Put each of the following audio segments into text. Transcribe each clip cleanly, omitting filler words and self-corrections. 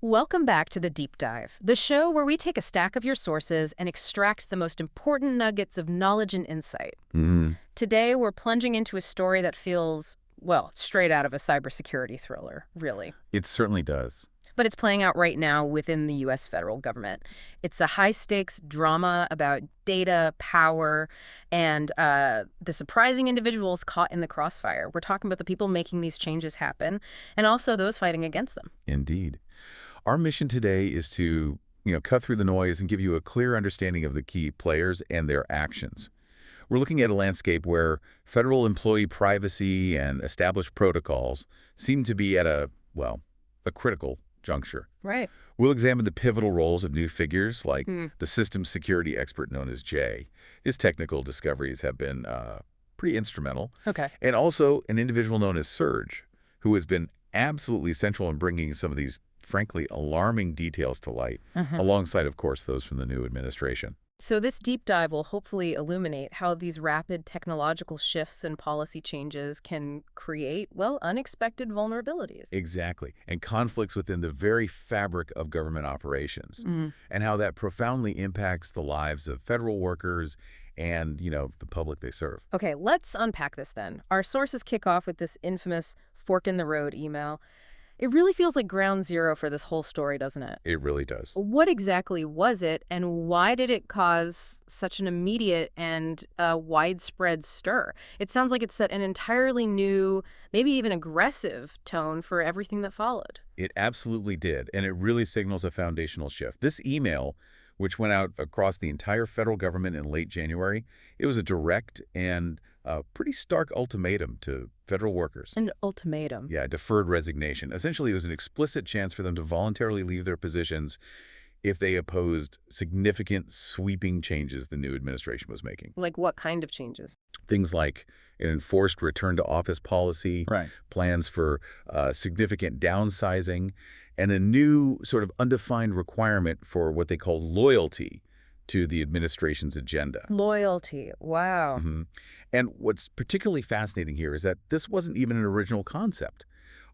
Welcome back to The Deep Dive, the show where we take a stack of your sources and extract the most important nuggets of knowledge and insight. Today, we're plunging into a story that feels, well, straight out of a cybersecurity thriller, really. It certainly does. But it's playing out right now within the U.S. federal government. It's a high-stakes drama about data, power, and the surprising individuals caught in the crossfire. We're talking about the people making these changes happen, and also those fighting against them. Indeed. Our mission today is to, cut through the noise and give you a clear understanding of the key players and their actions. We're looking at a landscape where federal employee privacy and established protocols seem to be at a critical juncture. Right. We'll examine the pivotal roles of new figures like the systems security expert known as Jay. His technical discoveries have been pretty instrumental. Okay. And also an individual known as Serge, who has been absolutely central in bringing some of these, frankly, alarming details to light, alongside, of course, those from the new administration. So this deep dive will hopefully illuminate how these rapid technological shifts and policy changes can create, well, unexpected vulnerabilities. Exactly. And conflicts within the very fabric of government operations, and how that profoundly impacts the lives of federal workers and, the public they serve. Okay, let's unpack this then. Our sources kick off with this infamous fork in the road email. It really feels like ground zero for this whole story, doesn't it? It really does. What exactly was it, and why did it cause such an immediate and widespread stir? It sounds like it set an entirely new, maybe even aggressive tone for everything that followed. It absolutely did, and it really signals a foundational shift. This email, which went out across the entire federal government in late January, it was a direct and pretty stark ultimatum to federal workers. An ultimatum? Yeah, deferred resignation. Essentially, it was an explicit chance for them to voluntarily leave their positions if they opposed significant, sweeping changes the new administration was making. Like what kind of changes? Things like an enforced return-to-office policy, plans for significant downsizing, and a new sort of undefined requirement for what they call loyalty to the administration's agenda. Loyalty. Wow. And what's particularly fascinating here is that this wasn't even an original concept.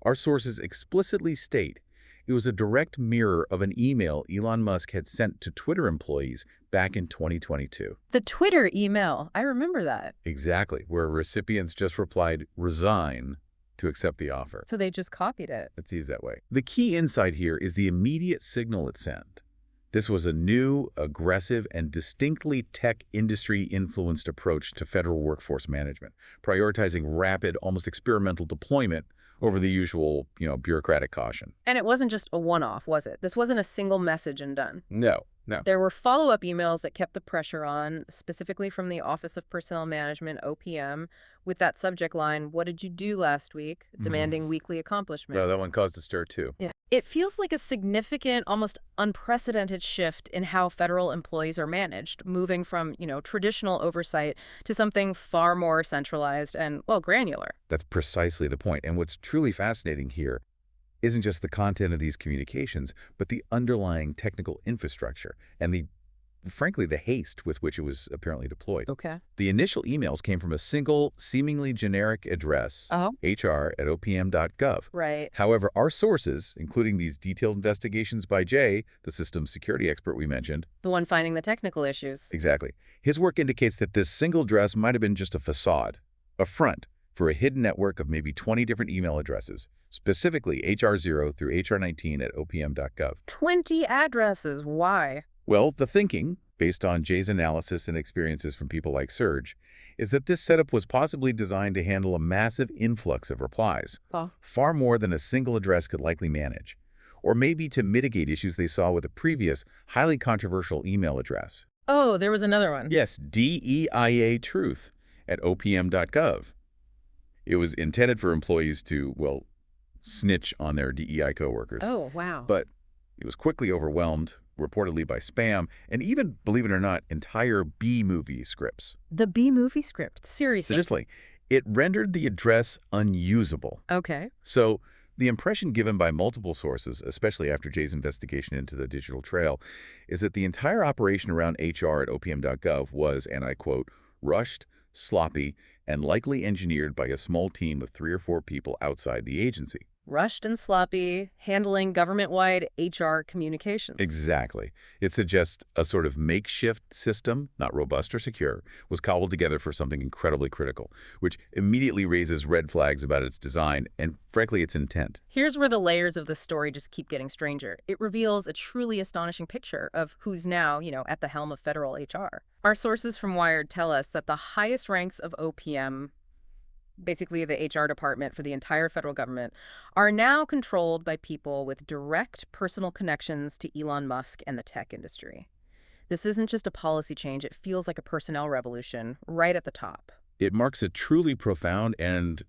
Our sources explicitly state it was a direct mirror of an email Elon Musk had sent to Twitter employees back in 2022. The Twitter email. I remember that. Exactly, where recipients just replied, "resign," to accept the offer. So they just copied it. Let's use that way. The key insight here is the immediate signal it sent. This was a new, aggressive, and distinctly tech industry-influenced approach to federal workforce management, prioritizing rapid, almost experimental deployment over the usual, bureaucratic caution. And it wasn't just a one-off, was it? This wasn't a single message and done. No. There were follow-up emails that kept the pressure on, specifically from the Office of Personnel Management, OPM, with that subject line, "What did you do last week?" demanding weekly accomplishment. Well, that one caused a stir, too. Yeah. It feels like a significant, almost unprecedented shift in how federal employees are managed, moving from, traditional oversight to something far more centralized and, well, granular. That's precisely the point. And what's truly fascinating here isn't just the content of these communications, but the underlying technical infrastructure and frankly, the haste with which it was apparently deployed. Okay. The initial emails came from a single, seemingly generic address, HR@OPM.gov. Right. However, our sources, including these detailed investigations by Jay, the systems security expert we mentioned. The one finding the technical issues. Exactly. His work indicates that this single address might have been just a facade, a front for a hidden network of maybe 20 different email addresses, specifically HR0 through HR19 at OPM.gov. 20 addresses. Why? Well, the thinking, based on Jay's analysis and experiences from people like Serge, is that this setup was possibly designed to handle a massive influx of replies, far more than a single address could likely manage, or maybe to mitigate issues they saw with a previous, highly controversial email address. Oh, there was another one. Yes, DEIA Truth at OPM.gov. It was intended for employees to, snitch on their DEI coworkers. Oh, wow. But it was quickly overwhelmed, reportedly by spam, and even, believe it or not, entire B-movie scripts. The B-movie script? Seriously? Seriously. It rendered the address unusable. Okay. So the impression given by multiple sources, especially after Jay's investigation into the digital trail, is that the entire operation around HR at OPM.gov was, and I quote, rushed, sloppy, and likely engineered by a small team of 3 or 4 people outside the agency. Rushed and sloppy, handling government-wide HR communications. Exactly. It suggests a sort of makeshift system, not robust or secure, was cobbled together for something incredibly critical, which immediately raises red flags about its design and, frankly, its intent. Here's where the layers of the story just keep getting stranger. It reveals a truly astonishing picture of who's now, at the helm of federal HR. Our sources from Wired tell us that the highest ranks of OPM, basically the HR department for the entire federal government, are now controlled by people with direct personal connections to Elon Musk and the tech industry. This isn't just a policy change, it feels like a personnel revolution right at the top. It marks a truly profound and,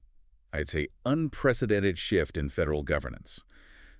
I'd say, unprecedented shift in federal governance.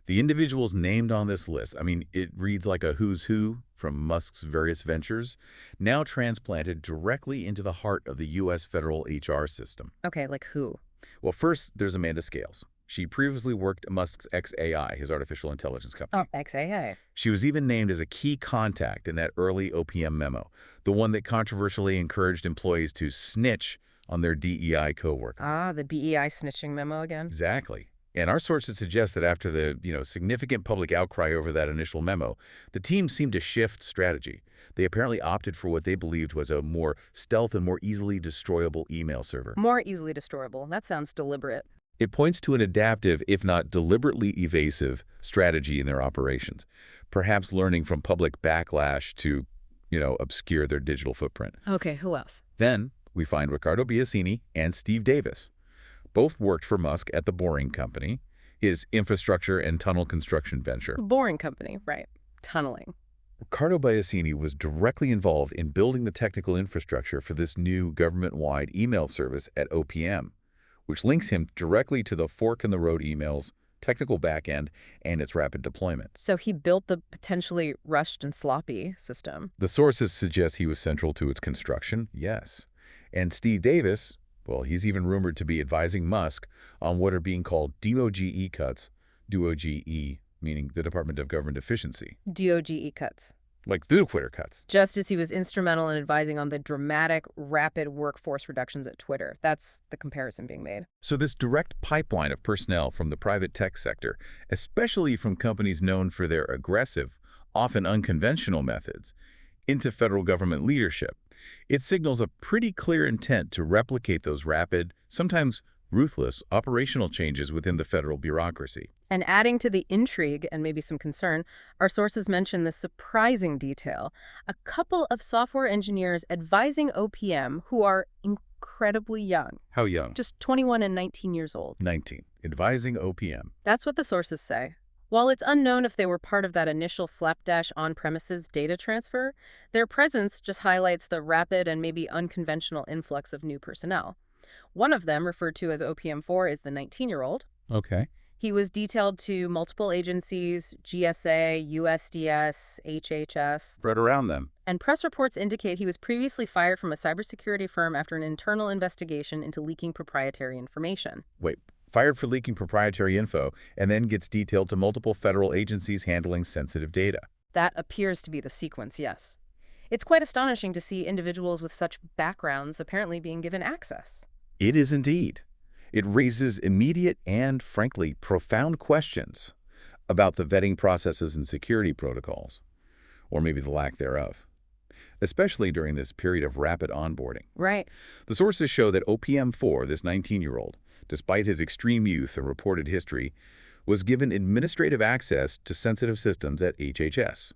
The individuals named on this list, it reads like a who's who from Musk's various ventures, now transplanted directly into the heart of the U.S. federal HR system. Okay, like who? Well, first, there's Amanda Scales. She previously worked at Musk's XAI, his artificial intelligence company. Oh, XAA. She was even named as a key contact in that early OPM memo, the one that controversially encouraged employees to snitch on their DEI coworker. Ah, the DEI snitching memo again? Exactly. And our sources suggest that after the, significant public outcry over that initial memo, the team seemed to shift strategy. They apparently opted for what they believed was a more stealth and more easily destroyable email server. More easily destroyable. That sounds deliberate. It points to an adaptive, if not deliberately evasive, strategy in their operations, perhaps learning from public backlash to, obscure their digital footprint. Okay, who else? Then we find Ricardo Biasini and Steve Davis. Both worked for Musk at the Boring Company, his infrastructure and tunnel construction venture. Boring Company, right. Tunneling. Ricardo Biasini was directly involved in building the technical infrastructure for this new government-wide email service at OPM, which links him directly to the fork-in-the-road emails, technical backend, and its rapid deployment. So he built the potentially rushed and sloppy system. The sources suggest he was central to its construction, yes. And Steve Davis, well, he's even rumored to be advising Musk on what are being called DOGE cuts, DOGE meaning the Department of Government Efficiency. DOGE cuts. Like do-quitter cuts. Just as he was instrumental in advising on the dramatic, rapid workforce reductions at Twitter. That's the comparison being made. So this direct pipeline of personnel from the private tech sector, especially from companies known for their aggressive, often unconventional methods, into federal government leadership, it signals a pretty clear intent to replicate those rapid, sometimes ruthless, operational changes within the federal bureaucracy. And adding to the intrigue and maybe some concern, our sources mention this surprising detail. A couple of software engineers advising OPM who are incredibly young. How young? Just 21 and 19 years old. 19. Advising OPM. That's what the sources say. While it's unknown if they were part of that initial flapdash on-premises data transfer, their presence just highlights the rapid and maybe unconventional influx of new personnel. One of them, referred to as OPM4, is the 19-year-old. Okay. He was detailed to multiple agencies, GSA, USDS, HHS. Spread around them. And press reports indicate he was previously fired from a cybersecurity firm after an internal investigation into leaking proprietary information. Wait. Fired for leaking proprietary info, and then gets detailed to multiple federal agencies handling sensitive data. That appears to be the sequence, yes. It's quite astonishing to see individuals with such backgrounds apparently being given access. It is indeed. It raises immediate and, frankly, profound questions about the vetting processes and security protocols, or maybe the lack thereof, especially during this period of rapid onboarding. Right. The sources show that OPM4, this 19-year-old, despite his extreme youth and reported history, was given administrative access to sensitive systems at HHS,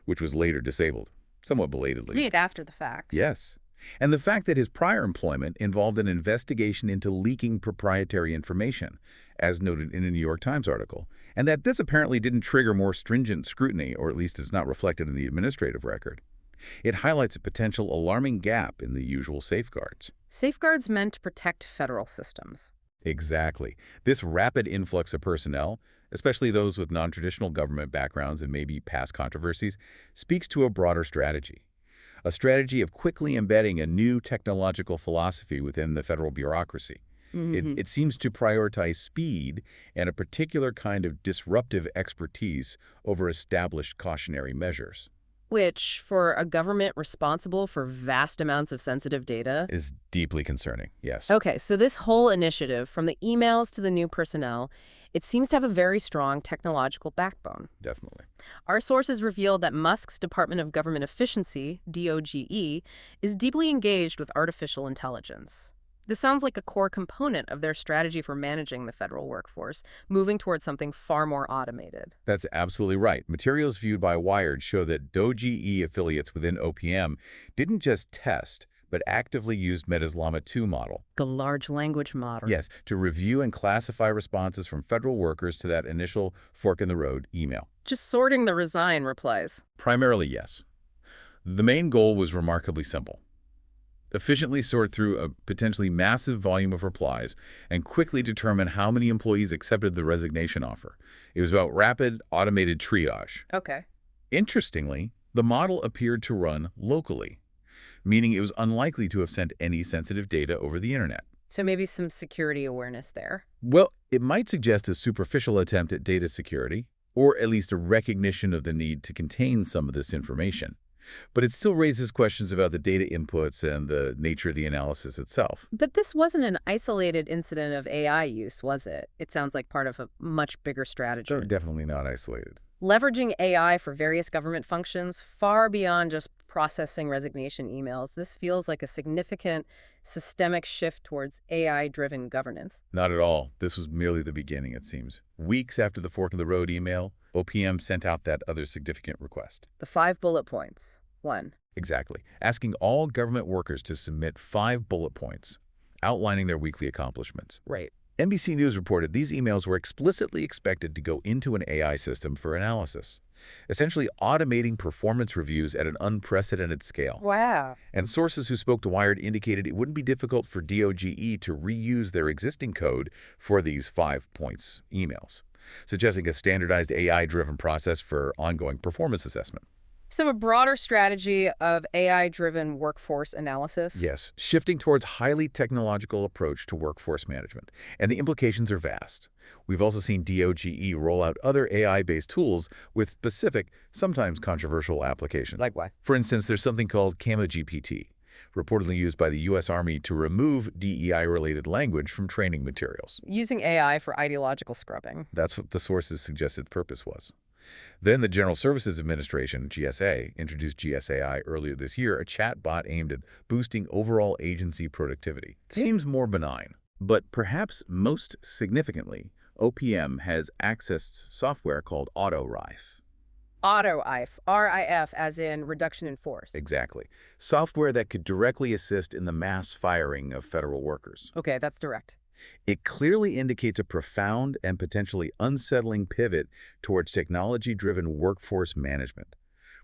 which was later disabled, somewhat belatedly. Read after the fact. Yes. And the fact that his prior employment involved an investigation into leaking proprietary information, as noted in a New York Times article, and that this apparently didn't trigger more stringent scrutiny, or at least is not reflected in the administrative record. It highlights a potential alarming gap in the usual safeguards. Safeguards meant to protect federal systems. Exactly. This rapid influx of personnel, especially those with non-traditional government backgrounds and maybe past controversies, speaks to a broader strategy. A strategy of quickly embedding a new technological philosophy within the federal bureaucracy. It seems to prioritize speed and a particular kind of disruptive expertise over established cautionary measures. Which, for a government responsible for vast amounts of sensitive data, Is deeply concerning, yes. Okay, so this whole initiative, from the emails to the new personnel, It seems to have a very strong technological backbone. Definitely. Our sources reveal that Musk's Department of Government Efficiency, DOGE, is deeply engaged with artificial intelligence. This sounds like a core component of their strategy for managing the federal workforce, moving towards something far more automated. That's absolutely right. Materials viewed by Wired show that DOGE affiliates within OPM didn't just test, but actively used Meta's Llama 2 model. The large language model. Yes, to review and classify responses from federal workers to that initial fork-in-the-road email. Just sorting the resign replies. Primarily, yes. The main goal was remarkably simple. Efficiently sort through a potentially massive volume of replies and quickly determine how many employees accepted the resignation offer. It was about rapid, automated triage. Okay. Interestingly, the model appeared to run locally, meaning it was unlikely to have sent any sensitive data over the internet. So maybe some security awareness there. Well, it might suggest a superficial attempt at data security, or at least a recognition of the need to contain some of this information. But it still raises questions about the data inputs and the nature of the analysis itself. But this wasn't an isolated incident of AI use, was it? It sounds like part of a much bigger strategy. They're definitely not isolated. Leveraging AI for various government functions far beyond just processing resignation emails, this feels like a significant systemic shift towards AI-driven governance. Not at all. This was merely the beginning, it seems. Weeks after the Fork in the Road email, OPM sent out that other significant request. The 5 bullet points. 1. Exactly. Asking all government workers to submit 5 bullet points, outlining their weekly accomplishments. Right. NBC News reported these emails were explicitly expected to go into an AI system for analysis, essentially automating performance reviews at an unprecedented scale. Wow. And sources who spoke to Wired indicated it wouldn't be difficult for DOGE to reuse their existing code for these 5 points emails, suggesting a standardized AI-driven process for ongoing performance assessment. So a broader strategy of AI-driven workforce analysis? Yes, shifting towards highly technological approach to workforce management, and the implications are vast. We've also seen DOGE roll out other AI-based tools with specific, sometimes controversial applications. Like what? For instance, there's something called CAMA-GPT, reportedly used by the U.S. Army to remove DEI-related language from training materials. Using AI for ideological scrubbing. That's what the sources suggested the purpose was. Then the General Services Administration, GSA, introduced GSAI earlier this year, a chatbot aimed at boosting overall agency productivity. It seems more benign, but perhaps most significantly, OPM has accessed software called AutoRIF. AutoRIF, RIF as in reduction in force. Exactly. Software that could directly assist in the mass firing of federal workers. Okay, that's direct. It clearly indicates a profound and potentially unsettling pivot towards technology-driven workforce management.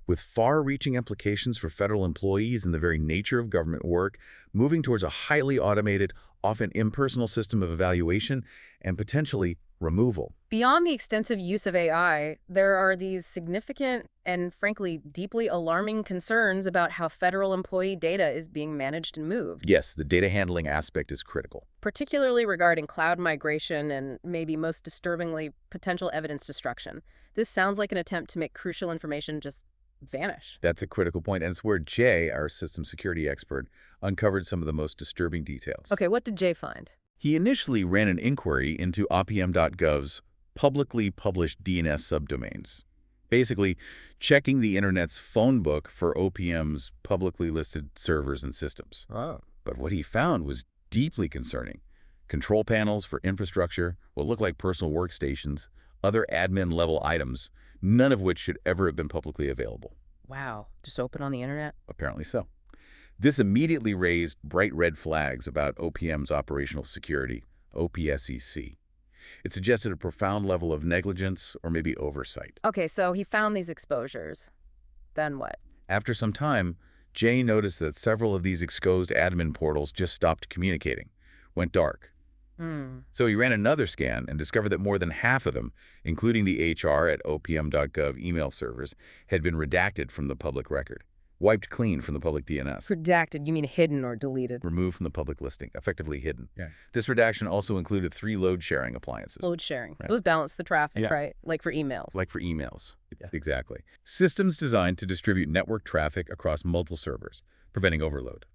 With far-reaching implications for federal employees and the very nature of government work, moving towards a highly automated, often impersonal system of evaluation and potentially removal. Beyond the extensive use of AI, there are these significant and, frankly, deeply alarming concerns about how federal employee data is being managed and moved. Yes, the data handling aspect is critical. Particularly regarding cloud migration and, maybe most disturbingly, potential evidence destruction. This sounds like an attempt to make crucial information just vanish. That's a critical point, and it's where Jay, our system security expert, uncovered some of the most disturbing details. Okay, what did Jay find? He initially ran an inquiry into OPM.gov's publicly published DNS subdomains, basically checking the Internet's phone book for OPM's publicly listed servers and systems. Oh. But what he found was deeply concerning. Control panels for infrastructure, what looked like personal workstations, other admin-level items, none of which should ever have been publicly available. Wow, just open on the internet? Apparently so. This immediately raised bright red flags about OPM's operational security, OPSEC. It suggested a profound level of negligence or maybe oversight. Okay, so he found these exposures. Then what? After some time, Jay noticed that several of these exposed admin portals just stopped communicating, went dark. So he ran another scan and discovered that more than half of them, including the HR at OPM.gov email servers, had been redacted from the public record, wiped clean from the public DNS. Redacted, you mean hidden or deleted? Removed from the public listing, effectively hidden. Yeah. This redaction also included 3 load-sharing appliances. Load sharing. Right. Those balance the traffic, Yeah. right? Like for emails. Like for emails. Exactly. Systems designed to distribute network traffic across multiple servers, preventing overload.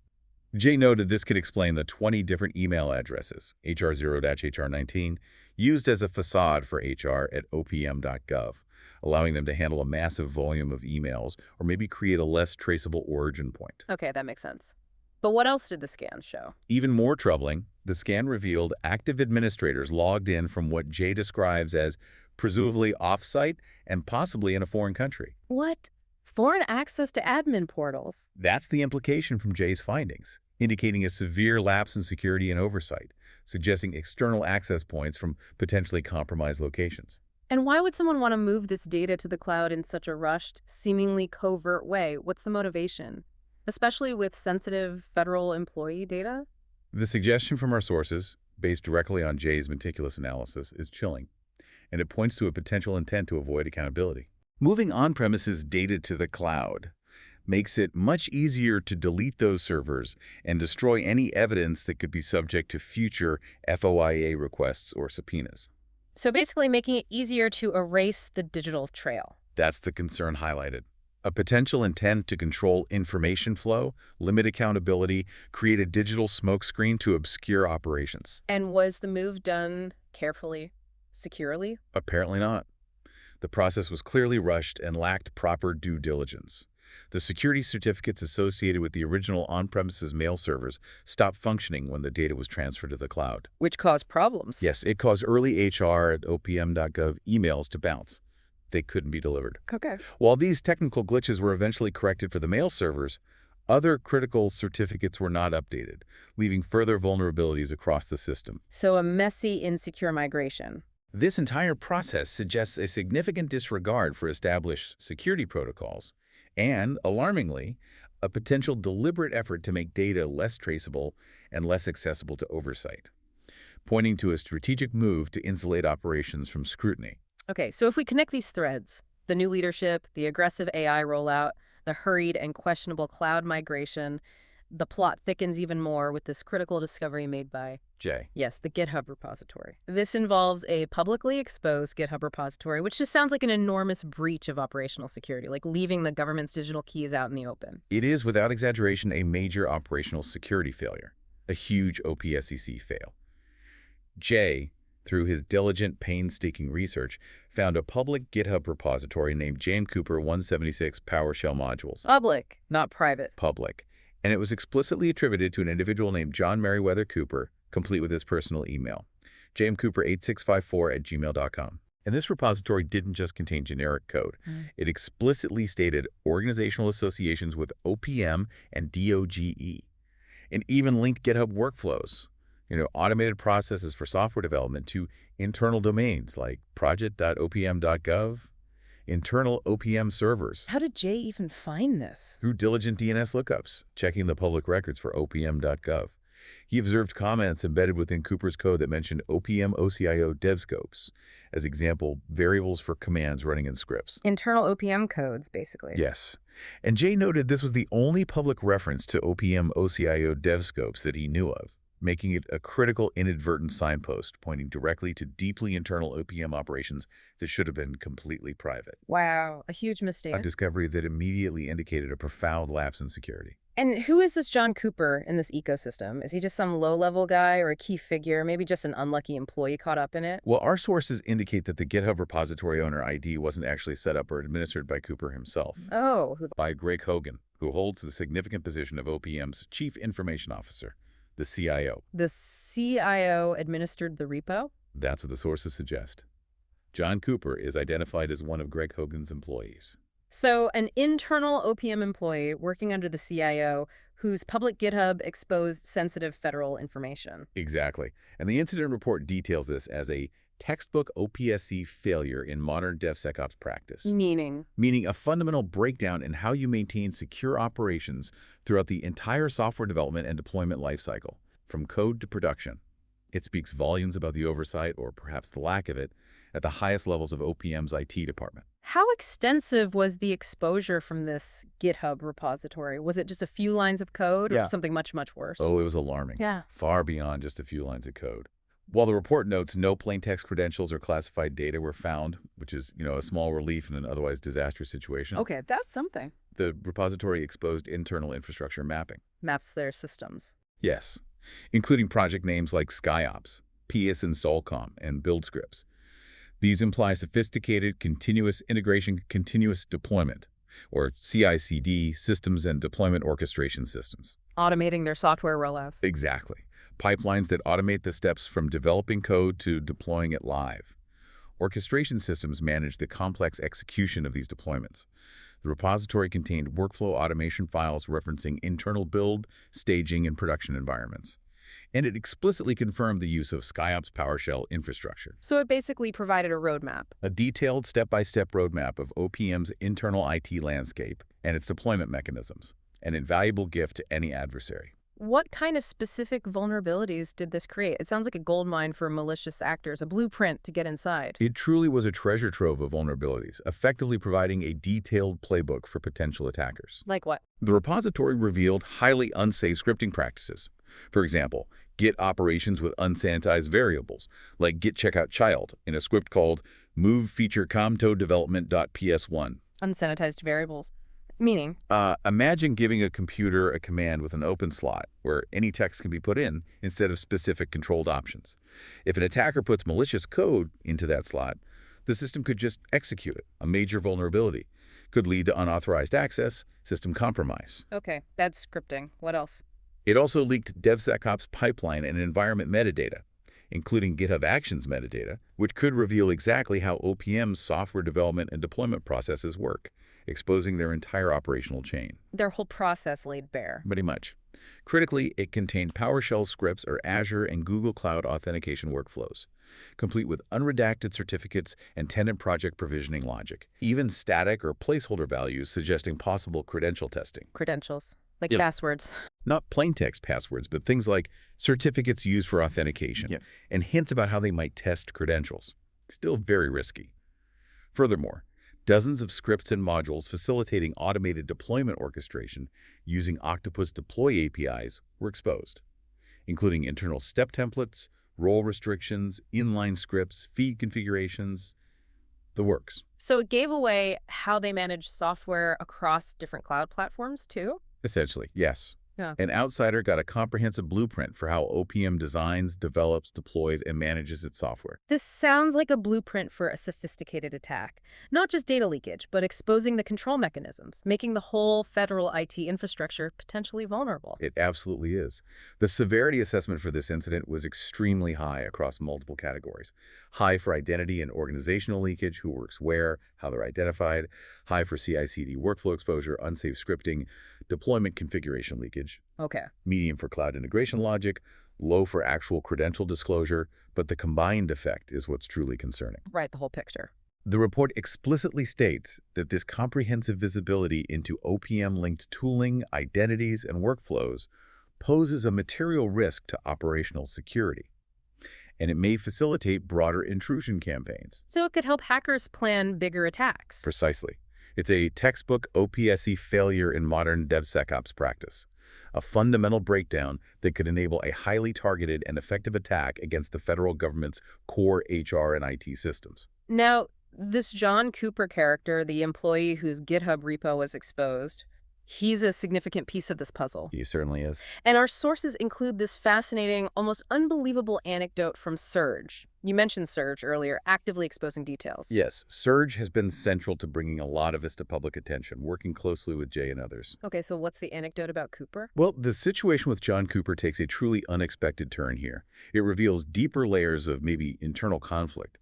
Jay noted this could explain the 20 different email addresses, HR0-HR19, used as a facade for HR at OPM.gov, allowing them to handle a massive volume of emails or maybe create a less traceable origin point. Okay, that makes sense. But what else did the scan show? Even more troubling, the scan revealed active administrators logged in from what Jay describes as presumably off-site and possibly in a foreign country. What? Foreign access to admin portals? That's the implication from Jay's findings, indicating a severe lapse in security and oversight, suggesting external access points from potentially compromised locations. And why would someone want to move this data to the cloud in such a rushed, seemingly covert way? What's the motivation? Especially with sensitive federal employee data? The suggestion from our sources, based directly on Jay's meticulous analysis, is chilling, and it points to a potential intent to avoid accountability. Moving on-premises data to the cloud makes it much easier to delete those servers and destroy any evidence that could be subject to future FOIA requests or subpoenas. So basically making it easier to erase the digital trail. That's the concern highlighted. A potential intent to control information flow, limit accountability, create a digital smokescreen to obscure operations. And was the move done carefully, securely? Apparently not. The process was clearly rushed and lacked proper due diligence. The security certificates associated with the original on-premises mail servers stopped functioning when the data was transferred to the cloud. Which caused problems. Yes, it caused early HR at OPM.gov emails to bounce. They couldn't be delivered. Okay. While these technical glitches were eventually corrected for the mail servers, other critical certificates were not updated, leaving further vulnerabilities across the system. So a messy, insecure migration. This entire process suggests a significant disregard for established security protocols and, alarmingly, a potential deliberate effort to make data less traceable and less accessible to oversight, pointing to a strategic move to insulate operations from scrutiny. Okay, so if we connect these threads, the new leadership, the aggressive AI rollout, the hurried and questionable cloud migration, the plot thickens even more with this critical discovery made by Jay. yes, the GitHub repository. This involves a publicly exposed GitHub repository, which just sounds like an enormous breach of operational security, like leaving the government's digital keys out in the open. It is, without exaggeration, a major operational security failure, a huge OPSEC fail. Jay, through his diligent, painstaking research, found a public GitHub repository named James Cooper 176 PowerShell modules. Public, not private. Public. And it was explicitly attributed to an individual named John Merriweather Cooper, complete with his personal email, jmcooper8654@gmail.com. And this repository didn't just contain generic code. It explicitly stated organizational associations with OPM and DOGE, and even linked GitHub workflows, automated processes for software development, to internal domains like project.opm.gov, internal OPM servers. How did Jay even find this? Through diligent DNS lookups, checking the public records for OPM.gov. He observed comments embedded within Cooper's code that mentioned OPM OCIO dev scopes as example variables for commands running in scripts. Internal OPM codes, basically. Yes. And Jay noted this was the only public reference to OPM OCIO dev scopes that he knew of, making it a critical inadvertent signpost pointing directly to deeply internal OPM operations that should have been completely private. Wow, a huge mistake. A discovery that immediately indicated a profound lapse in security. And who is this John Cooper in this ecosystem? Is he just some low-level guy or a key figure, maybe just an unlucky employee caught up in it? Well, our sources indicate that the GitHub repository owner ID wasn't actually set up or administered by Cooper himself. Oh. By Greg Hogan, who holds the significant position of OPM's Chief Information Officer, the CIO. The CIO administered the repo? That's what the sources suggest. John Cooper is identified as one of Greg Hogan's employees. So an internal OPM employee working under the CIO whose public GitHub exposed sensitive federal information. Exactly. And the incident report details this as a textbook OPSC failure in modern DevSecOps practice. Meaning a fundamental breakdown in how you maintain secure operations throughout the entire software development and deployment lifecycle, from code to production. It speaks volumes about the oversight, or perhaps the lack of it, at the highest levels of OPM's IT department. how extensive was the exposure from this GitHub repository? Was it just a few lines of code or something much, much worse? Oh, it was alarming. Yeah. Far beyond just a few lines of code. While the report notes no plaintext credentials or classified data were found, which is, a small relief in an otherwise disastrous situation. Okay, that's something. The repository exposed internal infrastructure mapping. Maps their systems. Yes, including project names like SkyOps, PS Installcom, and Build Scripts. These imply sophisticated continuous integration, continuous deployment, or CI/CD systems and deployment orchestration systems. Automating their software rollouts. Exactly. Pipelines that automate the steps from developing code to deploying it live. Orchestration systems manage the complex execution of these deployments. The repository contained workflow automation files referencing internal build, staging, and production environments. And it explicitly confirmed the use of SkyOps PowerShell infrastructure. So it basically provided a roadmap. A detailed step-by-step roadmap of OPM's internal IT landscape and its deployment mechanisms, an invaluable gift to any adversary. What kind of specific vulnerabilities did this create? It sounds like a goldmine for malicious actors, a blueprint to get inside. It truly was a treasure trove of vulnerabilities, effectively providing a detailed playbook for potential attackers. Like what? The repository revealed highly unsafe scripting practices. For example, Git operations with unsanitized variables, like git checkout child in a script called move feature comto development.ps1. Unsanitized variables. Meaning? Imagine giving a computer a command with an open slot where any text can be put in instead of specific controlled options. If an attacker puts malicious code into that slot, the system could just execute it. A major vulnerability could lead to unauthorized access, system compromise. Okay, bad scripting. What else? It also leaked DevSecOps pipeline and environment metadata, including GitHub Actions metadata, which could reveal exactly how OPM's software development and deployment processes work, exposing their entire operational chain. Their whole process laid bare. Pretty much. Critically, it contained PowerShell scripts or Azure and Google Cloud authentication workflows, complete with unredacted certificates and tenant project provisioning logic, even static or placeholder values suggesting possible credential testing. Credentials. Like Yep. passwords. Not plain text passwords, but things like certificates used for authentication and hints about how they might test credentials. Still very risky. Furthermore, dozens of scripts and modules facilitating automated deployment orchestration using Octopus Deploy APIs were exposed, including internal step templates, role restrictions, inline scripts, feed configurations, the works. So it gave away how they manage software across different cloud platforms, too? Essentially, yes. Yeah. An outsider got a comprehensive blueprint for how OPM designs, develops, deploys, and manages its software. This sounds like a blueprint for a sophisticated attack. Not just data leakage, but exposing the control mechanisms, making the whole federal IT infrastructure potentially vulnerable. It absolutely is. The severity assessment for this incident was extremely high across multiple categories. High for identity and organizational leakage, who works where, how they're identified. High for CI/CD workflow exposure, unsafe scripting, deployment configuration leakage. Okay. Medium for cloud integration logic, low for actual credential disclosure, but the combined effect is what's truly concerning. Right, the whole picture. The report explicitly states that this comprehensive visibility into OPM-linked tooling, identities, and workflows poses a material risk to operational security, and it may facilitate broader intrusion campaigns. So it could help hackers plan bigger attacks. Precisely. It's a textbook OPSE failure in modern DevSecOps practice, a fundamental breakdown that could enable a highly targeted and effective attack against the federal government's core HR and IT systems. Now, this John Cooper character, the employee whose GitHub repo was exposed, he's a significant piece of this puzzle. He certainly is. And our sources include this fascinating, almost unbelievable anecdote from Surge. You mentioned Surge earlier, actively exposing details. Yes, Surge has been central to bringing a lot of this to public attention, working closely with Jay and others. Okay, so what's the anecdote about Cooper? Well, the situation with John Cooper takes a truly unexpected turn here. It reveals deeper layers of maybe internal conflict.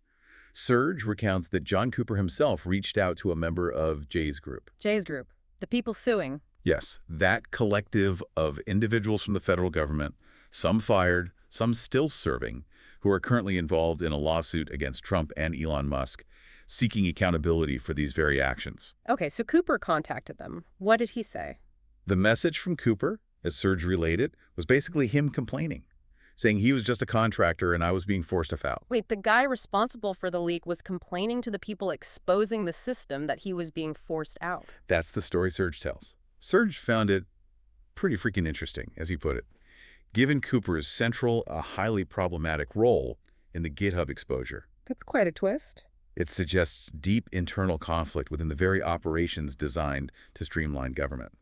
Surge recounts that John Cooper himself reached out to a member of Jay's group. Jay's group. The people suing. Yes, that collective of individuals from the federal government, some fired, some still serving, who are currently involved in a lawsuit against Trump and Elon Musk, seeking accountability for these very actions. Okay, so Cooper contacted them. What did he say? The message from Cooper, as Surge relayed, was basically him complaining, saying he was just a contractor and I was being forced out. Wait, the guy responsible for the leak was complaining to the people exposing the system that he was being forced out. That's the story Surge tells. Surge found it pretty freaking interesting, as he put it, given Cooper's central, a highly problematic role in the GitHub exposure. That's quite a twist. It suggests deep internal conflict within the very operations designed to streamline government.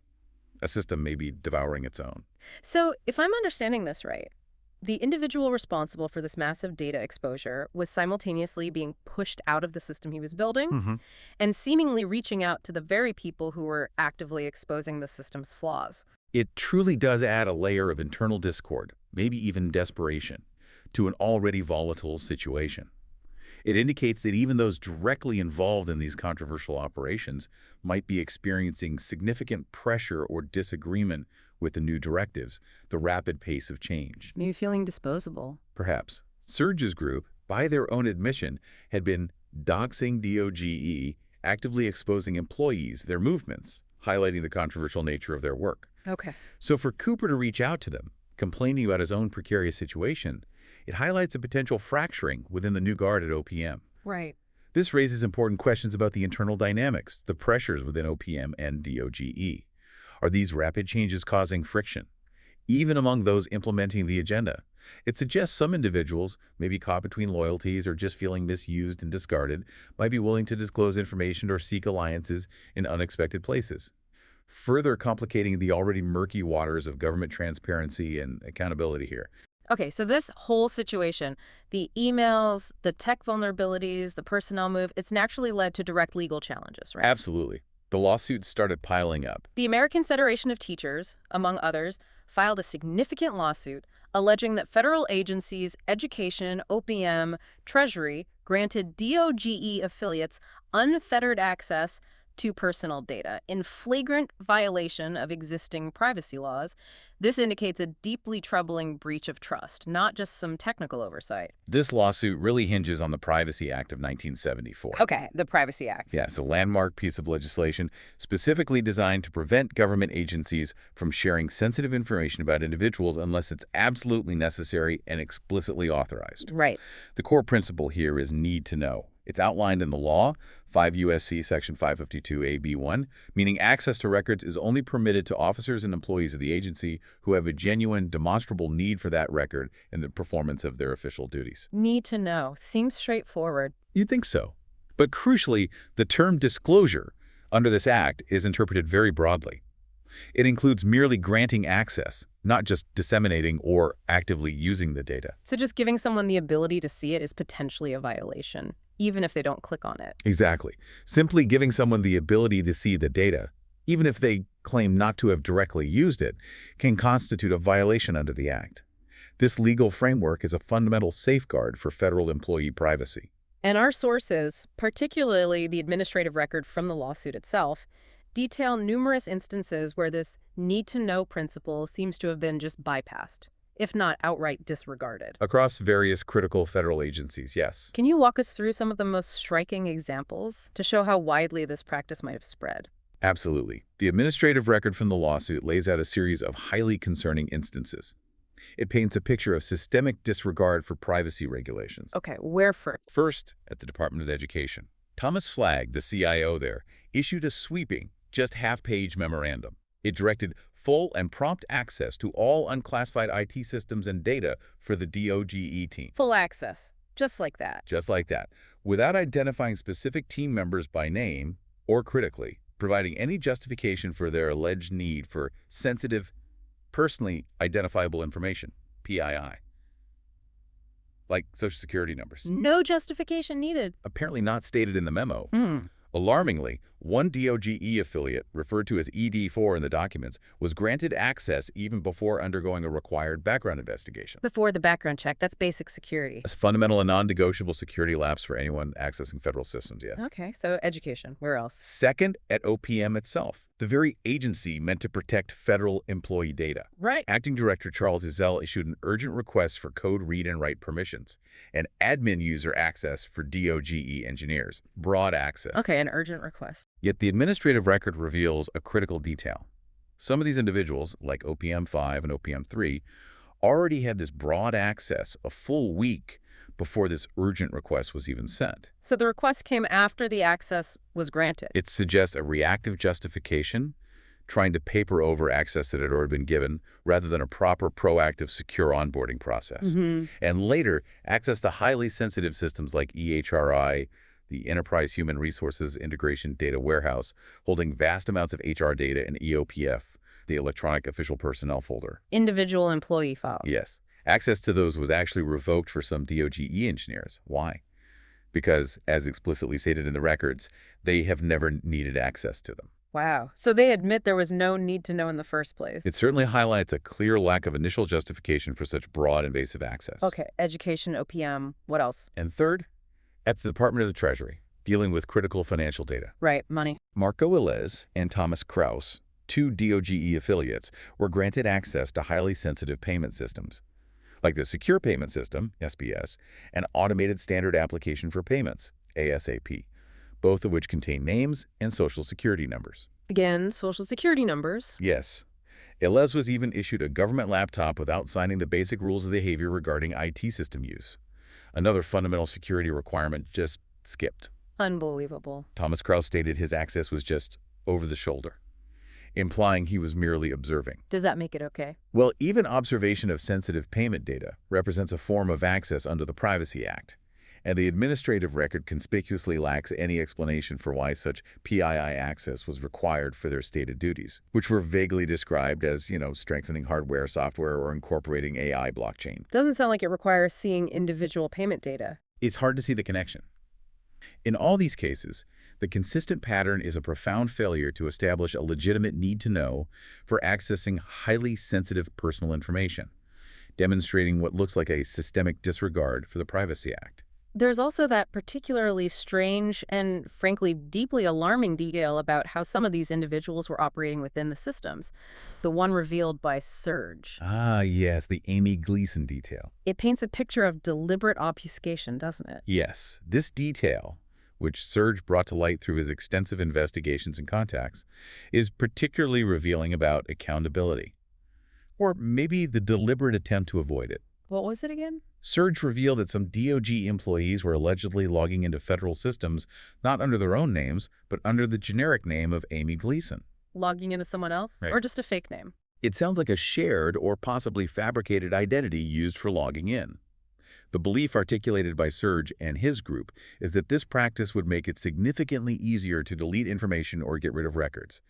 A system may be devouring its own. So, if I'm understanding this right, the individual responsible for this massive data exposure was simultaneously being pushed out of the system he was building Hmm. and seemingly reaching out to the very people who were actively exposing the system's flaws. It truly does add a layer of internal discord, maybe even desperation, to an already volatile situation. It indicates that even those directly involved in these controversial operations might be experiencing significant pressure or disagreement with the new directives, the rapid pace of change. Maybe feeling disposable. Perhaps Surge's group, by their own admission, had been doxing DOGE, actively exposing employees, their movements, highlighting the controversial nature of their work. Okay. So for Cooper to reach out to them, complaining about his own precarious situation, it highlights a potential fracturing within the new guard at OPM. Right. This raises important questions about the internal dynamics, the pressures within OPM and DOGE. Are these rapid changes causing friction, even among those implementing the agenda? It suggests some individuals, maybe caught between loyalties or just feeling misused and discarded, might be willing to disclose information or seek alliances in unexpected places, further complicating the already murky waters of government transparency and accountability here. Okay, so this whole situation, the emails, the tech vulnerabilities, the personnel move, it's naturally led to direct legal challenges, right? Absolutely. The lawsuits started piling up. The American Federation of Teachers, among others, filed a significant lawsuit alleging that federal agencies, education, OPM, Treasury, granted DOGE affiliates unfettered access to personal data in flagrant violation of existing privacy laws. This indicates a deeply troubling breach of trust, not just some technical oversight. This lawsuit really hinges on the Privacy Act of 1974. Okay, the Privacy Act. Yeah, it's a landmark piece of legislation specifically designed to prevent government agencies from sharing sensitive information about individuals unless it's absolutely necessary and explicitly authorized. Right. The core principle here is need to know. It's outlined in the law, 5 U.S.C. Section 552 AB1, meaning access to records is only permitted to officers and employees of the agency who have a genuine, demonstrable need for that record in the performance of their official duties. Need to know. Seems straightforward. You'd think so. But crucially, the term disclosure under this act is interpreted very broadly. It includes merely granting access, not just disseminating or actively using the data. So just giving someone the ability to see it is potentially a violation, even if they don't click on it. Exactly. Simply giving someone the ability to see the data, even if they claim not to have directly used it, can constitute a violation under the Act. This legal framework is a fundamental safeguard for federal employee privacy. And our sources, particularly the administrative record from the lawsuit itself, detail numerous instances where this need-to-know principle seems to have been just bypassed, if not outright disregarded. Across various critical federal agencies, yes. Can you walk us through some of the most striking examples to show how widely this practice might have spread? Absolutely. The administrative record from the lawsuit lays out a series of highly concerning instances. It paints a picture of systemic disregard for privacy regulations. Okay, where first? First, at the Department of Education. Thomas Flagg, the CIO there, issued a sweeping, just half-page memorandum. It directed full and prompt access to all unclassified IT systems and data for the DOGE team. Full access, just like that. Just like that, without identifying specific team members by name or critically, providing any justification for their alleged need for sensitive, personally identifiable information, PII, like Social Security numbers. No justification needed. Apparently not stated in the memo. Alarmingly, one DOGE affiliate, referred to as ED4 in the documents, was granted access even before undergoing a required background investigation. Before the background check, that's basic security. A fundamental and non-negotiable security lapse for anyone accessing federal systems, yes. Okay, so education. Where else? Second, at OPM itself, the very agency meant to protect federal employee data. Right. Acting Director Charles Ezell issued an urgent request for code read and write permissions and admin user access for DOGE engineers. Broad access. Okay, an urgent request. Yet the administrative record reveals a critical detail. Some of these individuals, like OPM5 and OPM3, already had this broad access a full week before this urgent request was even sent. So the request came after the access was granted. It suggests a reactive justification, trying to paper over access that had already been given, rather than a proper, proactive, secure onboarding process. And later, access to highly sensitive systems like EHRI, the Enterprise Human Resources Integration Data Warehouse, holding vast amounts of HR data in EOPF, the Electronic Official Personnel folder. Individual employee files. Yes. Access to those was actually revoked for some DOGE engineers. Why? Because, as explicitly stated in the records, they have never needed access to them. Wow. So they admit there was no need to know in the first place. It certainly highlights a clear lack of initial justification for such broad invasive access. Okay, education, OPM, what else? And third, at the Department of the Treasury, dealing with critical financial data. Right, money. Marco Velez and Thomas Kraus, two DOGE affiliates, were granted access to highly sensitive payment systems, like the Secure Payment System, SBS, and Automated Standard Application for Payments, ASAP, both of which contain names and social security numbers. Again, social security numbers. Yes. Velez was even issued a government laptop without signing the basic rules of behavior regarding IT system use. Another fundamental security requirement just skipped. Unbelievable. Thomas Kraus stated his access was just over the shoulder, implying he was merely observing. Does that make it okay? Well, even observation of sensitive payment data represents a form of access under the Privacy Act, and the administrative record conspicuously lacks any explanation for why such PII access was required for their stated duties, which were vaguely described as, strengthening hardware, software, or incorporating AI blockchain. Doesn't sound like it requires seeing individual payment data. It's hard to see the connection. In all these cases, the consistent pattern is a profound failure to establish a legitimate need to know for accessing highly sensitive personal information, demonstrating what looks like a systemic disregard for the Privacy Act. There's also that particularly strange and, frankly, deeply alarming detail about how some of these individuals were operating within the systems, the one revealed by Surge. Ah, yes, the Amy Gleason detail. It paints a picture of deliberate obfuscation, doesn't it? Yes, this detail, which Surge brought to light through his extensive investigations and contacts, is particularly revealing about accountability, or maybe the deliberate attempt to avoid it. What was it again? Surge revealed that some DOG employees were allegedly logging into federal systems not under their own names, but under the generic name of Amy Gleason. Logging into someone else? Right. Or just a fake name? It sounds like a shared or possibly fabricated identity used for logging in. The belief articulated by Surge and his group is that this practice would make it significantly easier to delete information or get rid of records,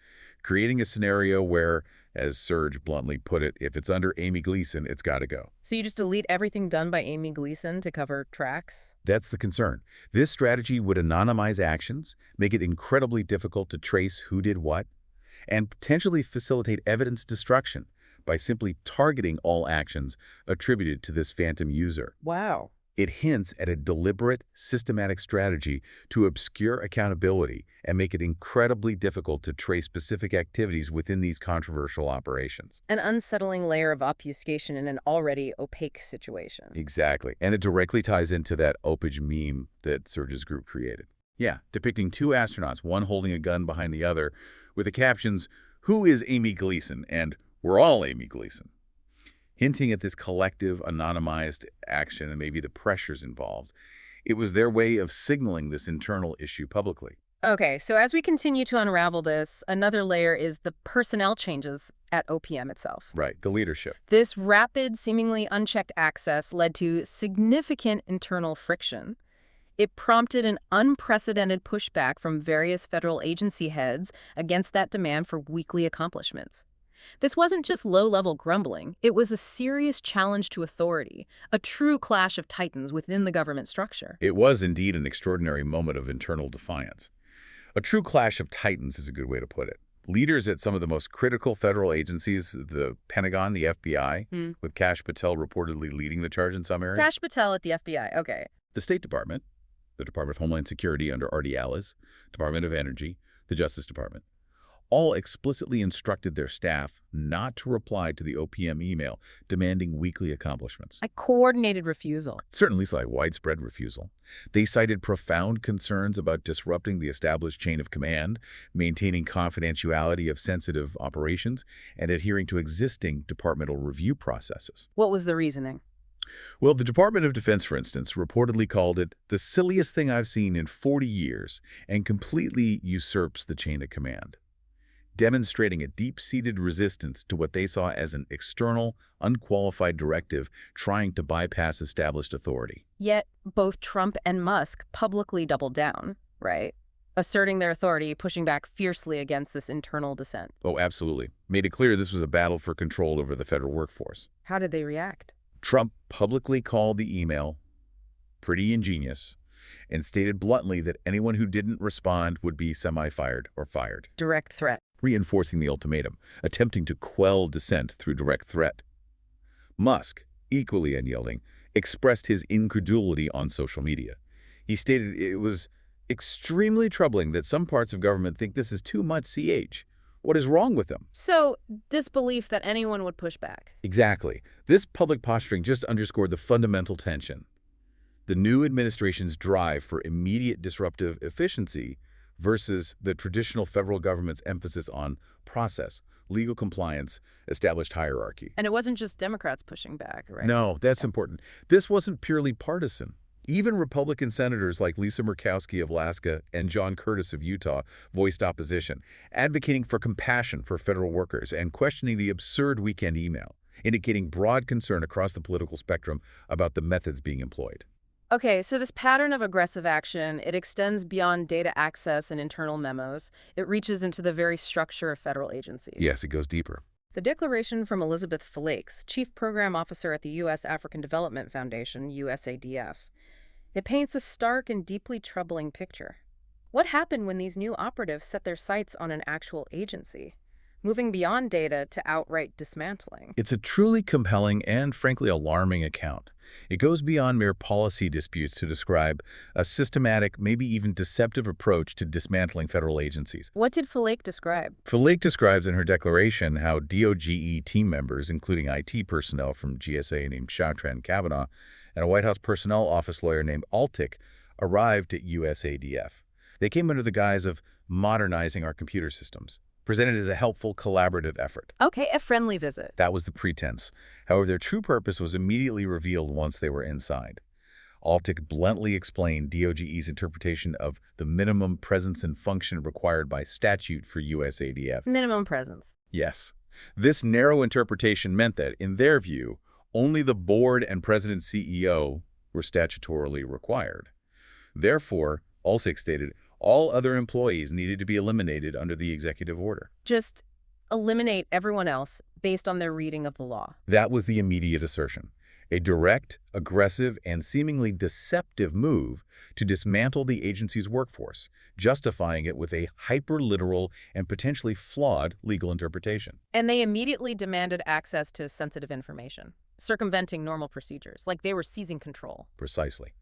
creating a scenario where, as Surge bluntly put it, if it's under Amy Gleason, it's got to go. So you just delete everything done by Amy Gleason to cover tracks? That's the concern. This strategy would anonymize actions, make it incredibly difficult to trace who did what, and potentially facilitate evidence destruction by simply targeting all actions attributed to this phantom user. Wow. It hints at a deliberate, systematic strategy to obscure accountability and make it incredibly difficult to trace specific activities within these controversial operations. An unsettling layer of obfuscation in an already opaque situation. Exactly. And it directly ties into that Opage meme that Surge's group created. Yeah, depicting two astronauts, one holding a gun behind the other, with the captions, "Who is Amy Gleason?" and "We're all Amy Gleason," hinting at this collective, anonymized action and maybe the pressures involved. It was their way of signaling this internal issue publicly. Okay, so as we continue to unravel this, another layer is the personnel changes at OPM itself. Right, the leadership. This rapid, seemingly unchecked access led to significant internal friction. It prompted an unprecedented pushback from various federal agency heads against that demand for weekly accomplishments. This wasn't just low-level grumbling. It was a serious challenge to authority, a true clash of titans within the government structure. It was indeed an extraordinary moment of internal defiance. A true clash of titans is a good way to put it. Leaders at some of the most critical federal agencies, the Pentagon, the FBI, with Kash Patel reportedly leading the charge in some areas. Kash Patel at the FBI, okay. The State Department, the Department of Homeland Security under R.D. Ellis, Department of Energy, the Justice Department, all explicitly instructed their staff not to reply to the OPM email demanding weekly accomplishments. A coordinated refusal. Certainly like widespread refusal. They cited profound concerns about disrupting the established chain of command, maintaining confidentiality of sensitive operations, and adhering to existing departmental review processes. What was the reasoning? Well, the Department of Defense, for instance, reportedly called it the silliest thing I've seen in 40 years and completely usurps the chain of command. demonstrating a deep-seated resistance to what they saw as an external, unqualified directive trying to bypass established authority. Yet, both Trump and Musk publicly doubled down, right? Asserting their authority, pushing back fiercely against this internal dissent. Oh, absolutely. Made it clear this was a battle for control over the federal workforce. How did they react? Trump publicly called the email pretty ingenious and stated bluntly that anyone who didn't respond would be semi-fired or fired, Direct threat. reinforcing the ultimatum, attempting to quell dissent through direct threat. Musk, equally unyielding, expressed his incredulity on social media. He stated it was extremely troubling that some parts of government think this is too much CH. What is wrong with them? So, disbelief that anyone would push back. Exactly. This public posturing just underscored the fundamental tension. The new administration's drive for immediate disruptive efficiency versus the traditional federal government's emphasis on process, legal compliance, established hierarchy. And it wasn't just Democrats pushing back, right? No, that's important. This wasn't purely partisan. Even Republican senators like Lisa Murkowski of Alaska and John Curtis of Utah voiced opposition, advocating for compassion for federal workers and questioning the absurd weekend email, indicating broad concern across the political spectrum about the methods being employed. Okay, so this pattern of aggressive action, it extends beyond data access and internal memos. It reaches into the very structure of federal agencies. Yes, it goes deeper. The declaration from Elizabeth Flakes, Chief Program Officer at the U.S. African Development Foundation, USADF. It paints a stark and deeply troubling picture. What happened when these new operatives set their sights on an actual agency, moving beyond data to outright dismantling? It's a truly compelling and, frankly, alarming account. It goes beyond mere policy disputes to describe a systematic, maybe even deceptive approach to dismantling federal agencies. What did Flake describe? Flake describes in her declaration how DOGE team members, including IT personnel from GSA named Chartrand Kavanaugh and a White House personnel office lawyer named Altick, arrived at USADF. They came under the guise of modernizing our computer systems, presented as a helpful, collaborative effort. Okay, a friendly visit. That was the pretense. However, their true purpose was immediately revealed once they were inside. Altick bluntly explained DOGE's interpretation of the minimum presence and function required by statute for USADF. Minimum presence. Yes. This narrow interpretation meant that, in their view, only the board and president-CEO were statutorily required. Therefore, Altick stated, all other employees needed to be eliminated under the executive order. Just eliminate everyone else based on their reading of the law. That was the immediate assertion. A direct, aggressive, and seemingly deceptive move to dismantle the agency's workforce, justifying it with a hyper-literal and potentially flawed legal interpretation. And they immediately demanded access to sensitive information, circumventing normal procedures, like they were seizing control. Precisely.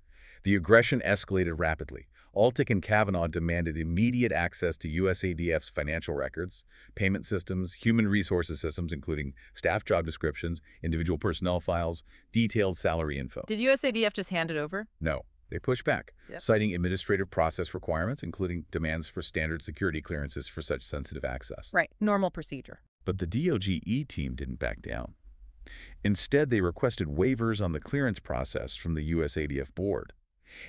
The aggression escalated rapidly. Altick and Kavanaugh demanded immediate access to USADF's financial records, payment systems, human resources systems, including staff job descriptions, individual personnel files, detailed salary info. Did USADF just hand it over? No. They pushed back, citing administrative process requirements, including demands for standard security clearances for such sensitive access. Right, normal procedure. But the DOGE team didn't back down. Instead, they requested waivers on the clearance process from the USADF board,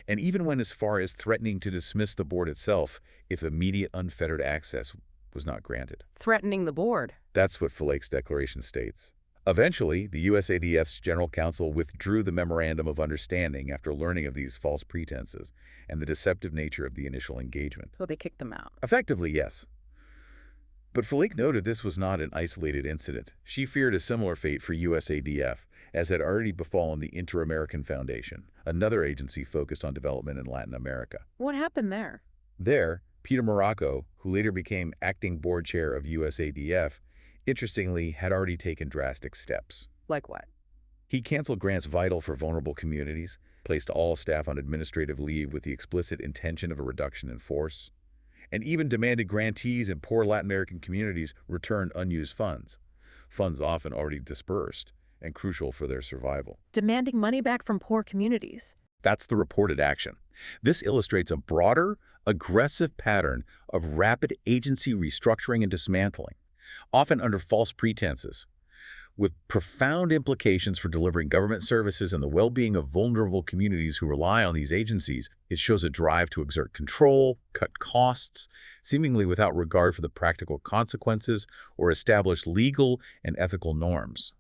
and even went as far as threatening to dismiss the board itself if immediate unfettered access was not granted. Threatening the board. That's what Flake's declaration states. Eventually, the USADF's general counsel withdrew the Memorandum of Understanding after learning of these false pretenses and the deceptive nature of the initial engagement. So they kicked them out. Effectively, yes. But Flake noted this was not an isolated incident. She feared a similar fate for USADF, as had already befallen the Inter-American Foundation, another agency focused on development in Latin America. What happened there? There, Peter Morocco, who later became acting board chair of USADF, interestingly, had already taken drastic steps. Like what? He canceled grants vital for vulnerable communities, placed all staff on administrative leave with the explicit intention of a reduction in force, and even demanded grantees in poor Latin American communities return unused funds often already dispersed and crucial for their survival. Demanding money back from poor communities. That's the reported action. This illustrates a broader, aggressive pattern of rapid agency restructuring and dismantling, often under false pretenses. with profound implications for delivering government services and the well-being of vulnerable communities who rely on these agencies. It shows a drive to exert control, cut costs, seemingly without regard for the practical consequences or establish legal and ethical norms.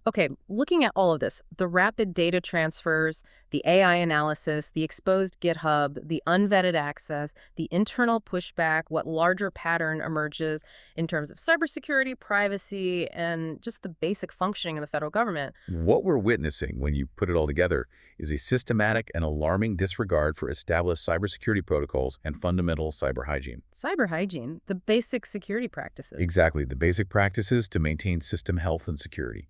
Okay, looking at all of this, the rapid data transfers, the AI analysis, the exposed GitHub, the unvetted access, the internal pushback, what larger pattern emerges in terms of cybersecurity, privacy, and just the basic functioning of the federal government. What we're witnessing, when you put it all together, is a systematic and alarming disregard for established cybersecurity protocols and fundamental cyber hygiene. Cyber hygiene, the basic security practices. Exactly, the basic practices to maintain system health and security.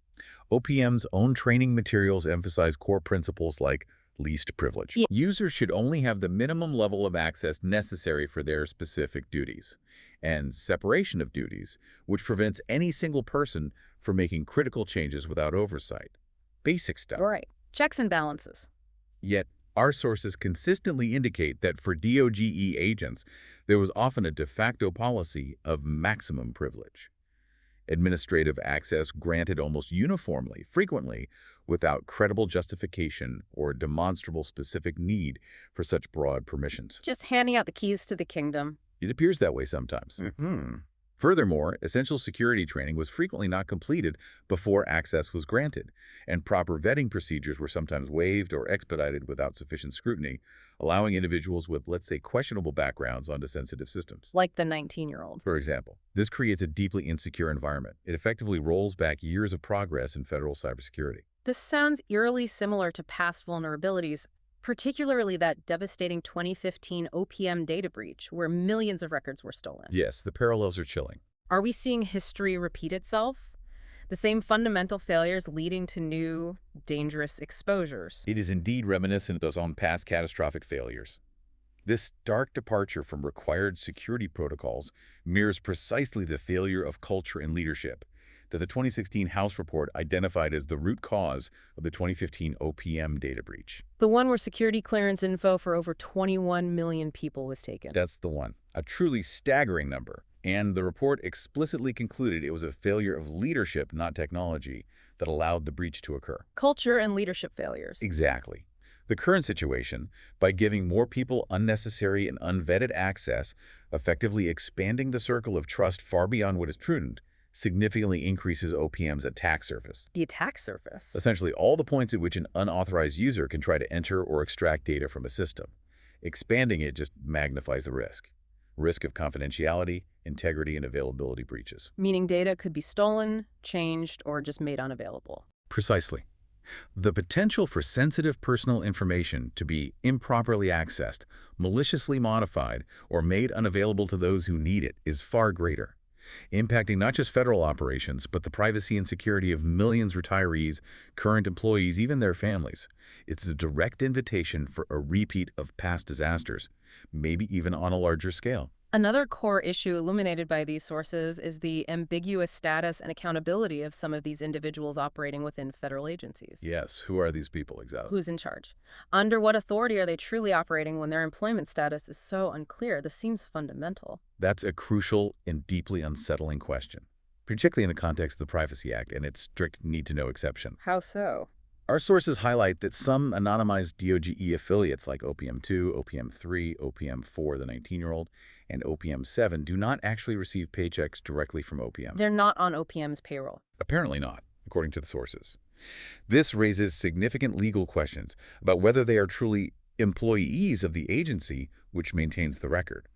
OPM's own training materials emphasize core principles like least privilege. Yeah. Users should only have the minimum level of access necessary for their specific duties, and separation of duties, which prevents any single person from making critical changes without oversight. Basic stuff. All right, checks and balances. Yet, our sources consistently indicate that for DOGE agents, there was often a de facto policy of maximum privilege. Administrative access granted almost uniformly, frequently, without credible justification or demonstrable specific need for such broad permissions. Just handing out the keys to the kingdom. It appears that way sometimes. Furthermore, essential security training was frequently not completed before access was granted, and proper vetting procedures were sometimes waived or expedited without sufficient scrutiny, allowing individuals with, let's say, questionable backgrounds onto sensitive systems. Like the 19-year-old. For example, this creates a deeply insecure environment. It effectively rolls back years of progress in federal cybersecurity. This sounds eerily similar to past vulnerabilities, particularly that devastating 2015 OPM data breach, where millions of records were stolen. Yes, the parallels are chilling. Are we seeing history repeat itself? The same fundamental failures leading to new, dangerous exposures. It is indeed reminiscent of those own past catastrophic failures. This stark departure from required security protocols mirrors precisely the failure of culture and leadership that the 2016 House report identified as the root cause of the 2015 OPM data breach. The one where security clearance info for over 21 million people was taken. That's the one. A truly staggering number. And the report explicitly concluded it was a failure of leadership, not technology, that allowed the breach to occur. Culture and leadership failures. Exactly. The current situation, by giving more people unnecessary and unvetted access, effectively expanding the circle of trust far beyond what is prudent, significantly increases OPM's attack surface. The attack surface. Essentially, all the points at which an unauthorized user can try to enter or extract data from a system. Expanding it just magnifies the risk. Risk of confidentiality, integrity, and availability breaches. Meaning data could be stolen, changed, or just made unavailable. Precisely. The potential for sensitive personal information to be improperly accessed, maliciously modified, or made unavailable to those who need it is far greater, impacting not just federal operations, but the privacy and security of millions of retirees, current employees, even their families. It's a direct invitation for a repeat of past disasters, maybe even on a larger scale. Another core issue illuminated by these sources is the ambiguous status and accountability of some of these individuals operating within federal agencies. Yes, who are these people exactly? Who's in charge? Under what authority are they truly operating when their employment status is so unclear? This seems fundamental. That's a crucial and deeply unsettling question, particularly in the context of the Privacy Act and its strict need-to-know exception. How so? Our sources highlight that some anonymized DOGE affiliates like OPM2, OPM3, OPM4, the 19-year-old, and OPM7 do not actually receive paychecks directly from OPM. They're not on OPM's payroll. Apparently not, according to the sources. This raises significant legal questions about whether they are truly employees of the agency which maintains the record,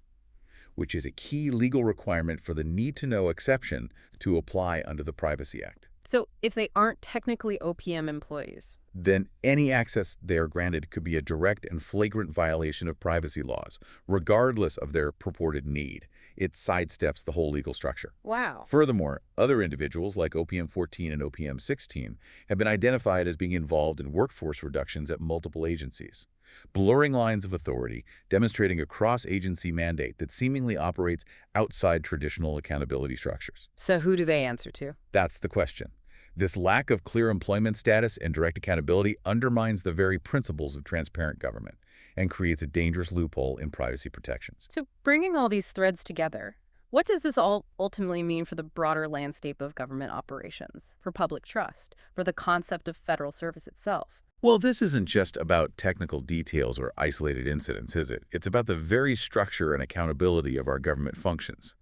which is a key legal requirement for the need-to-know exception to apply under the Privacy Act. So if they aren't technically OPM employees, then any access they are granted could be a direct and flagrant violation of privacy laws, regardless of their purported need. It sidesteps the whole legal structure. wow. Furthermore, other individuals like OPM14 and OPM16 have been identified as being involved in workforce reductions at multiple agencies, blurring lines of authority, demonstrating a cross-agency mandate that seemingly operates outside traditional accountability structures. So who do they answer to? That's the question. This lack of clear employment status and direct accountability undermines the very principles of transparent government and creates a dangerous loophole in privacy protections. So bringing all these threads together, What does this all ultimately mean for the broader landscape of government operations, for public trust, for the concept of federal service itself? Well, this isn't just about technical details or isolated incidents, is it? It's about the very structure and accountability of our government functions.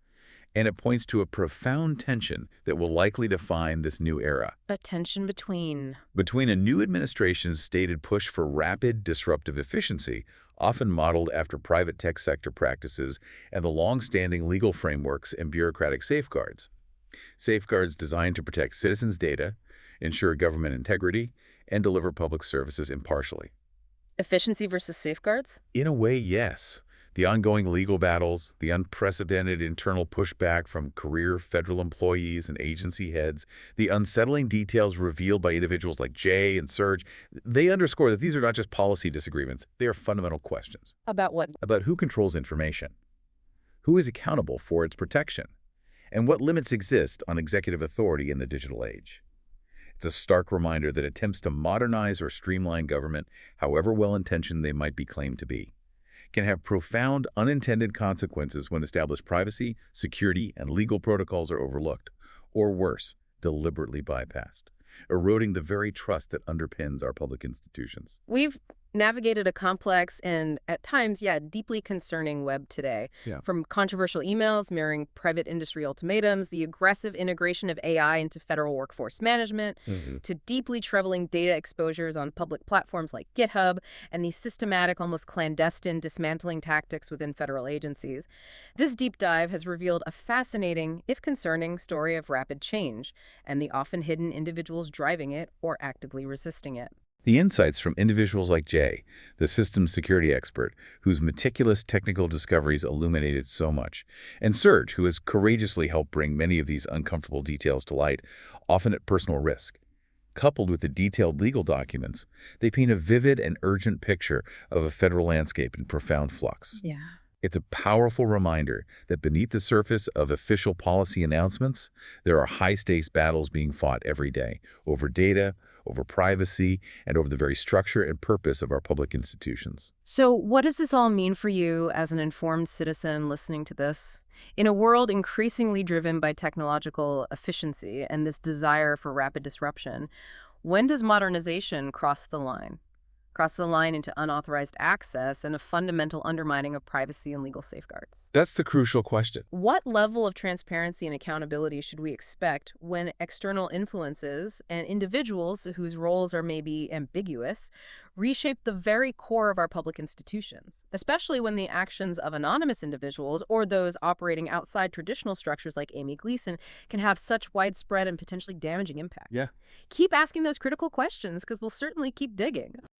And it points to a profound tension that will likely define this new era. A tension between. Between a new administration's stated push for rapid, disruptive efficiency, often modeled after private tech sector practices, and the long-standing legal frameworks and bureaucratic safeguards. Safeguards designed to protect citizens' data, ensure government integrity, and deliver public services impartially. Efficiency versus safeguards? In a way, yes. The ongoing legal battles, the unprecedented internal pushback from career federal employees and agency heads, the unsettling details revealed by individuals like Jay and Serge, they underscore that these are not just policy disagreements, they are fundamental questions About what? about who controls information, who is accountable for its protection, and what limits exist on executive authority in the digital age. It's a stark reminder that attempts to modernize or streamline government, however well-intentioned they might be claimed to be, can have profound unintended consequences when established privacy, security, and legal protocols are overlooked, or worse, deliberately bypassed, eroding the very trust that underpins our public institutions. We've navigated a complex and, at times, deeply concerning web today. Yeah. From controversial emails mirroring private industry ultimatums, the aggressive integration of AI into federal workforce management, to deeply troubling data exposures on public platforms like GitHub, and the systematic, almost clandestine dismantling tactics within federal agencies. This deep dive has revealed a fascinating, if concerning, story of rapid change, and the often hidden individuals driving it or actively resisting it. The insights from individuals like Jay, the systems security expert, whose meticulous technical discoveries illuminated so much, and Serge, who has courageously helped bring many of these uncomfortable details to light, often at personal risk. Coupled with the detailed legal documents, they paint a vivid and urgent picture of a federal landscape in profound flux. Yeah. It's a powerful reminder that beneath the surface of official policy announcements, there are high-stakes battles being fought every day over data, over privacy, and over the very structure and purpose of our public institutions. So what does this all mean for you as an informed citizen listening to this? In a world increasingly driven by technological efficiency and this desire for rapid disruption, when does modernization cross the line? Cross the line into unauthorized access and a fundamental undermining of privacy and legal safeguards. That's the crucial question. What level of transparency and accountability should we expect when external influences and individuals whose roles are maybe ambiguous reshape the very core of our public institutions, especially when the actions of anonymous individuals or those operating outside traditional structures like Amy Gleason can have such widespread and potentially damaging impact? Yeah. Keep asking those critical questions because we'll certainly keep digging.